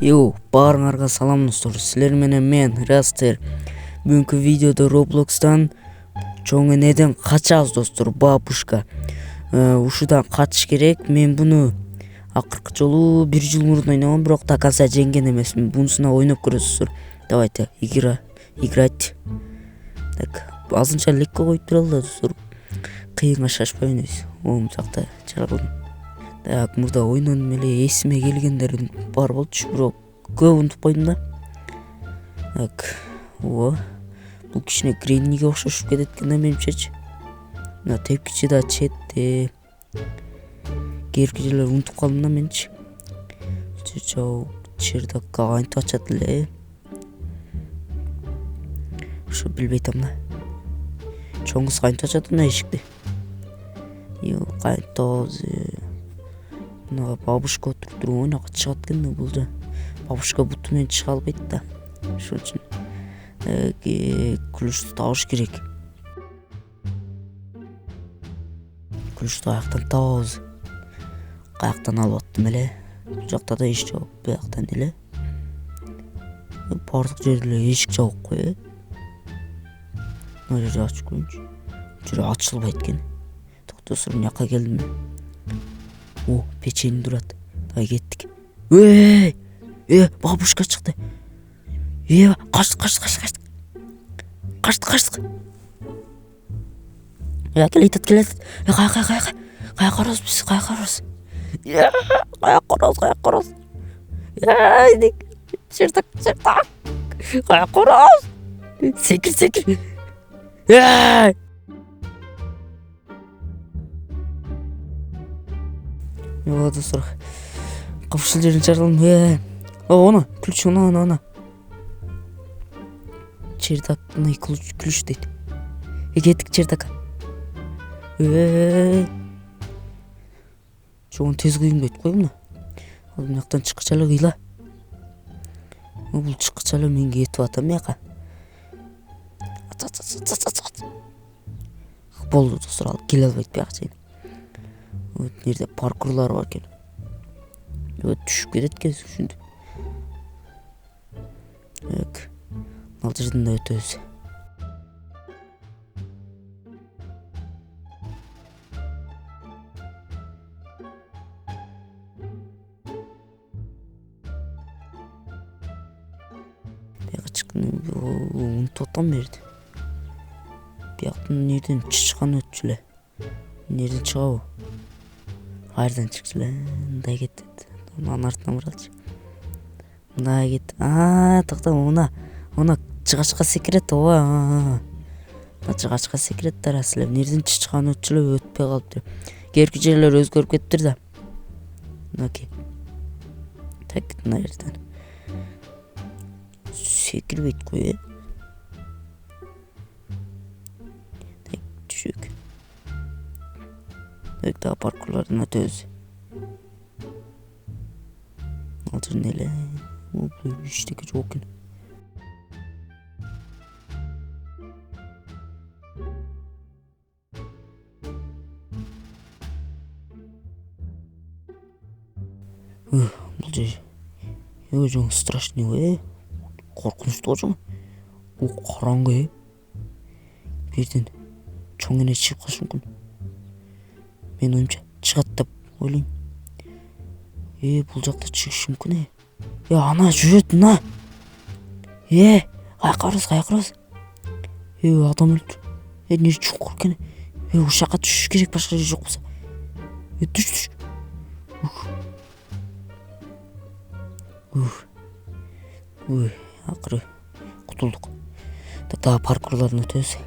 Баарыңарга салам достор. Силер менен мен Растер. Бүгүнкү видеодо Roblox'тан чоң энеден качабыз достор, бабушка. Ушудан качыш керек. Мен буну акыркы жолу 1 жыл мурун ойногом, бирок до конца жеңген эмесмин. Бунусуна ойноп көрөсүздөр. Давайте играть. Так, азынча легко коюп туралы достор. Кыйынга шашпай ойнойбуз. Оң жакта чаралдым. Так, мурда ойнодум эле, эсиме келгендер бар болчу, бирок көп унутуп койдум да. Так, бул кичине Гренниге окшошуп кетет экен да менимчечи. Мына тепкичи да четте. Кийинки жерлер унутуп калдым да менчи. Чердак кантип ачат эле. Ушу билбей атам да. Чоңгуз кантип ачат мына эшикти. Кантип мына бабушка отуруп туруп ойногот чыгат экен да, бул жа. Бабушка буту менен чыга албайт да. Ошон үчүн ключту табыш керек. Ключту каяктан табабыз? Каяктан алып аттым эле. Бул жакта да эшик жабык, бияктан эле. Бардык жерде эле эшик жабык кой. Мына жерди ачып көрүнчү. Жер ачылбайт экен. Токтосур, мынакка келдим. Печень турат. Дай кеттик. Бабушка чыкты. Качтык. Келет. Каяка барабыз биз, каяка барабыз? Чердак. Каяка барабыз? Секир. Достор, капшыл жерин чарладым. Она, ключ, она. Чердак, мына ключ дейт. Кеттик чердакка. Чоң тез кыйынбайт кой мына. Ал мынактан чыккыча эле кыйла. Бул чыккыча эле мен кетип атам мыяка. Болду достор, ал келе албайт бияка чейин. Нерде паркурлар бар экен. Түшүп кетет экенсиң, түшүндүм. Ал жерден да өтөбүз. Бияка чыккан, унутуп атам берди. Бияктан нерден чычкан өтчү эле. Нерден чыгабы? Кайерден чыкчу эле? Мындай кетет. Мынанын артынан баралычы. Мындай кет. Токто, мына жыгачка секирет, Мына жыгачка секирет да рас эле. Нерден чычкан өтчү эле, өтпөй калыптыр. Кийинки жерлер өзгөрүп кетиптир да. Мынакей. Так, мына жерден секирбейт кой. Так, түшүк. Да паркурлардан өтөбүз. Ал жерде эле иштеки жок экен. Бул жер жоң страшный, коркунучтуу жок. Караңгы. Бирден чоң эне чыгып калышы мүмкүн. Мен оюмча чыгат деп ойлойм. Бул жакта чыгышы мүмкүн. Ана жүрөт, мына. Каяка барабыз? Адам өлтүр. Не чуңкур экен. Ушул жака түшүш керек, башка жер жок болсо. Түш. Акыры кутулдук. Дагы паркурлардан өтөбүз.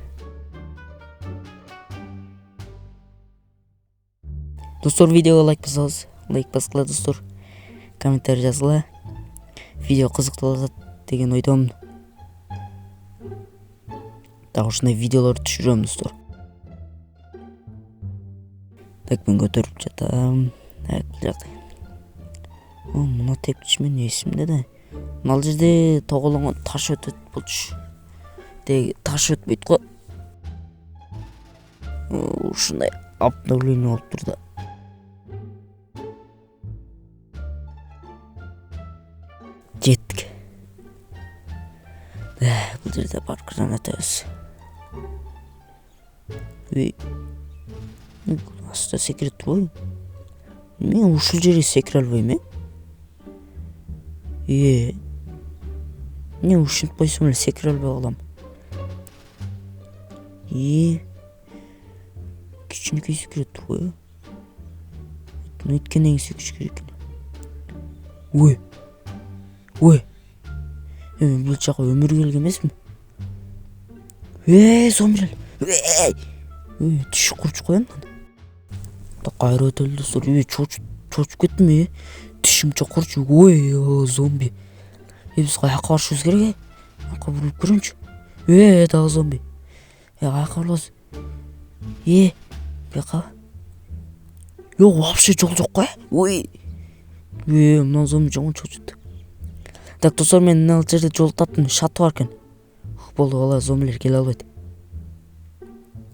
Достор, видеого лайк басабыз. Лайк баскыла достор. Комментарий жазгыла. Видео кызыктуу болот деген ойдомун. Дагы ушундай видеолорду түшүрөм достор. Так, мен көтөрүп жатам. Так, бул жакта. Мына тепкич менен эсимде да. Ал жерде тоголоңон таш өтөт болчу. Таш өтпөйт го. Ушундай обновление болуптур да. Жеттик. Бул жерде паркурдан өтөбүз. Аста секире турбайбы? Мен ушул жерге секире албайм, Эмне ушинтип койсом эле секире албай калам. Кичинекей секире турбайбы? Өткөндөн кийин секириш керек экен. Мен бул жака өмүр келген эмесмин. Зомбилер. Түшүп курчуп коем. Кайра өтөлү достор. Чочуп кеттим, Тишим чокурчу. Зомби. Биз каяка барышыбыз керек, Каяка бурулуп көрөңчү. Дагы зомби. Каяка барабыз? Бияка. Вообще жол жок, Мына зомби жаман чочутtu. Так, достор, мен мына жерде жол таптым. Шаты бар экен. Болду, алар зомбилер келе албайт.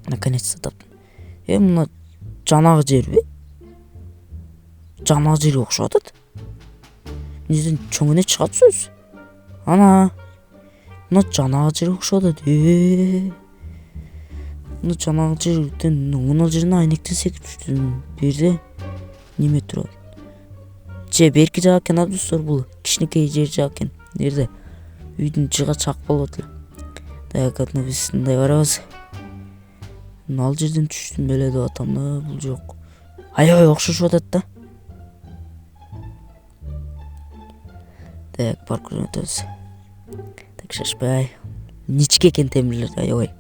Наконец-то таптым. Мына жанагы жерби? Жанагы жерге окшоп атат. Мынден чоң эне чыгат сөз. Ана. Мына жанагы жерге окшоп атат. Мына жанагы жерден мына жерине айнектен секирип түштүм. Берде неме турат? Берки жак экен, достор, бул кичинекей жер жак экен. Жерде үйдүн жыга чак болот эле. Так, биз мындай барабыз. Ал жерден түштүм беле деп атам да, бул жок. Аябай окшошуп атат да. Так, паркурдан өтөбүз. Так, шашпай. Ничке экен темирлер, аябай.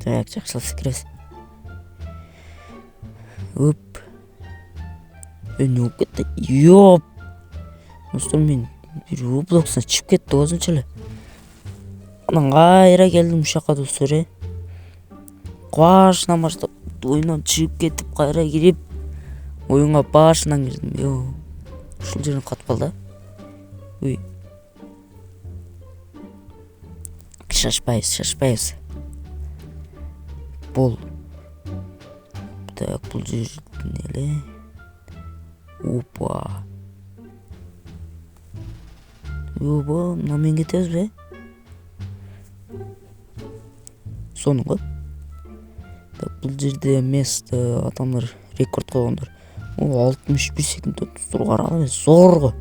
Так, жакшылап секиребиз. Не болуп кетти? Достор, мен бир Roblox'tan чыгып кетти өзүнчө эле. Анан кайра келдим ушака, достор, Башынан баштап оюндан чыгып кетип, кайра кирип, оюнга башынан кирдим. Ушул жерин катып калды. Шашпайбыз. Бол. Так, бул жерден эле. Мына мен кетебизби? Сонуңго. Так, бул жерде место адамдар рекорд койгондор. 61 секунд өттү. Караган зорго.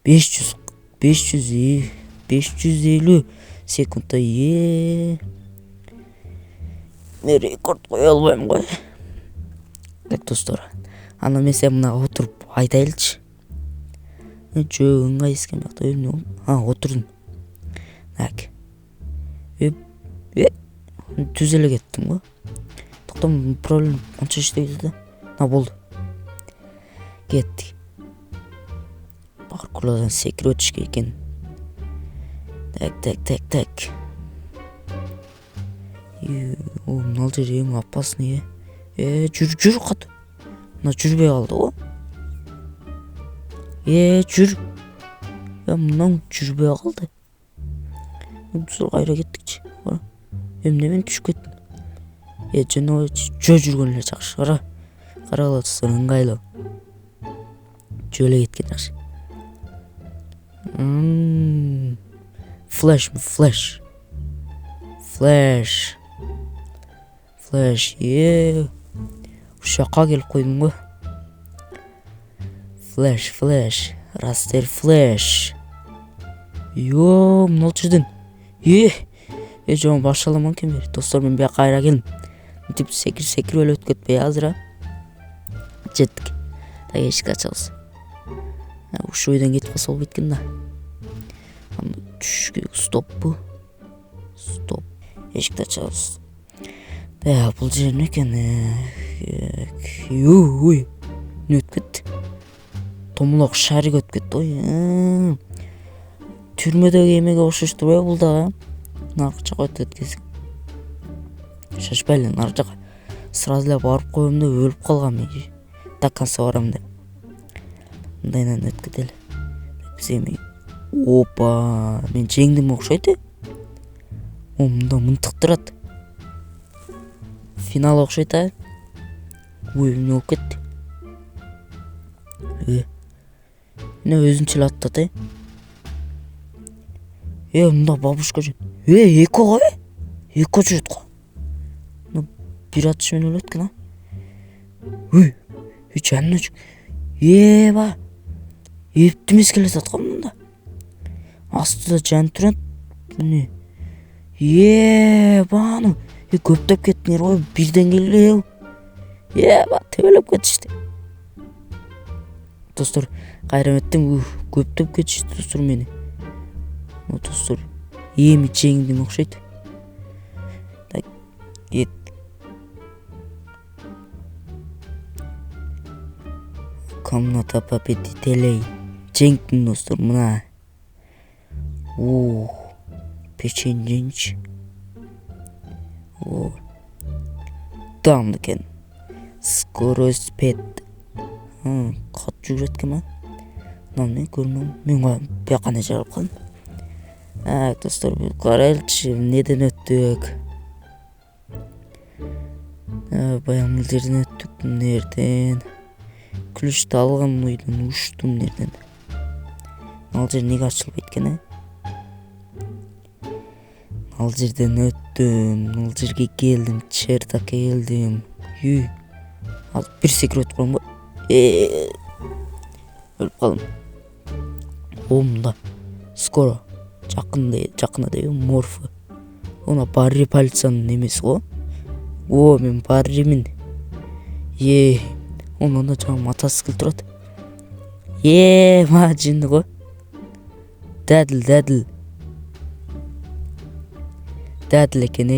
550 секундта мен рекорд кое албайм го. Так, достор. Ана мен сен мына отуруп айтайлычы. Ыңгайсыз экен бакта эмне болду? Отурдум. Так. Түз эле кеттим го. Токтом, проблема канча иштейт да. Болду. Кеттик. Паркурдан секирип өтүш керек экен. Так. Мына жер эң опасный, Жүр кат. Мына жүрбөй калды го. Жүр. Мына жүрбөй калды. Кайра кеттикчи. Эмне мен түшүп кеттим. Жөн жүргөн эле жакшы. Карагыла, достор, ыңгайлуу. Жөө эле кеткен жакшы. Флэш. Ушака келип койдум го. Флэш. Растер флэш. Мына жерден. Жаман башаламан экен бери. Достор, мен бияка кайра келдим. Мынтип секирип эле өтүп кетпей азыр. Жеттик. Так, эшикти ачабыз. Ушул бойдон кетип калса болбойт экен да. Түшүш керек. Стоп. Эшикти ачабыз. Бул жер эмне экен? Эмне өтүп кетти? Томулок шарик өтүп кетти. Түрмөдөгү эмеге окшош турбайбы бул дагы? Наркы жака өтөт кезик. Шашпайлы, наркы жака. Сразу эле барып коем деп өлүп калгам. стаканса барам деп. Мындайынан өткөдөлү. Биз эми опа, мен жеңдим окшойт. Мында мынтык турат. Финал окшойт. Ой, эмне болуп кетти? Эмне өзүнчө эле аттат, мында бабушка жүр. Эко го, эко жүрөт го. Бир атыш менен өлөт экен, жанына жүр. Ба. Эптимес келе жатат го мында. Астыда жан турат. Міне. Бааны. Көптөп кеттиңер го, бирден келе. Ба, төбөлөп кетишти. Достор, кайраметтен көптөп кетишти достор мени. Достор, эми жеңдим окшойт. Комната победителей. Жеңдим достор, мына. Печеньенчи. Дамды экен. Скорость 5. Кат жүрөт экен. Мен көрмөм. Мен бияка не жарып калдым. Достор, карайлычы, неден өттүк? Баягы жерден өттүк, нерден? Күлүштү алган уйдун уштум нерден? Ал жер неге ачылбайт экен, Ал жерден өттүм, ал жерге келдим, чердакка келдим. Ал бир секирип өтүп калдым. Өлүп калдым. Мында. Скоро. Жакында дейби морфы. Она Барри полициянын немеси го. Мен Барримин. Онда жаңа мотоцикл турат. Жинди го. Дадыл. Дадыл экен,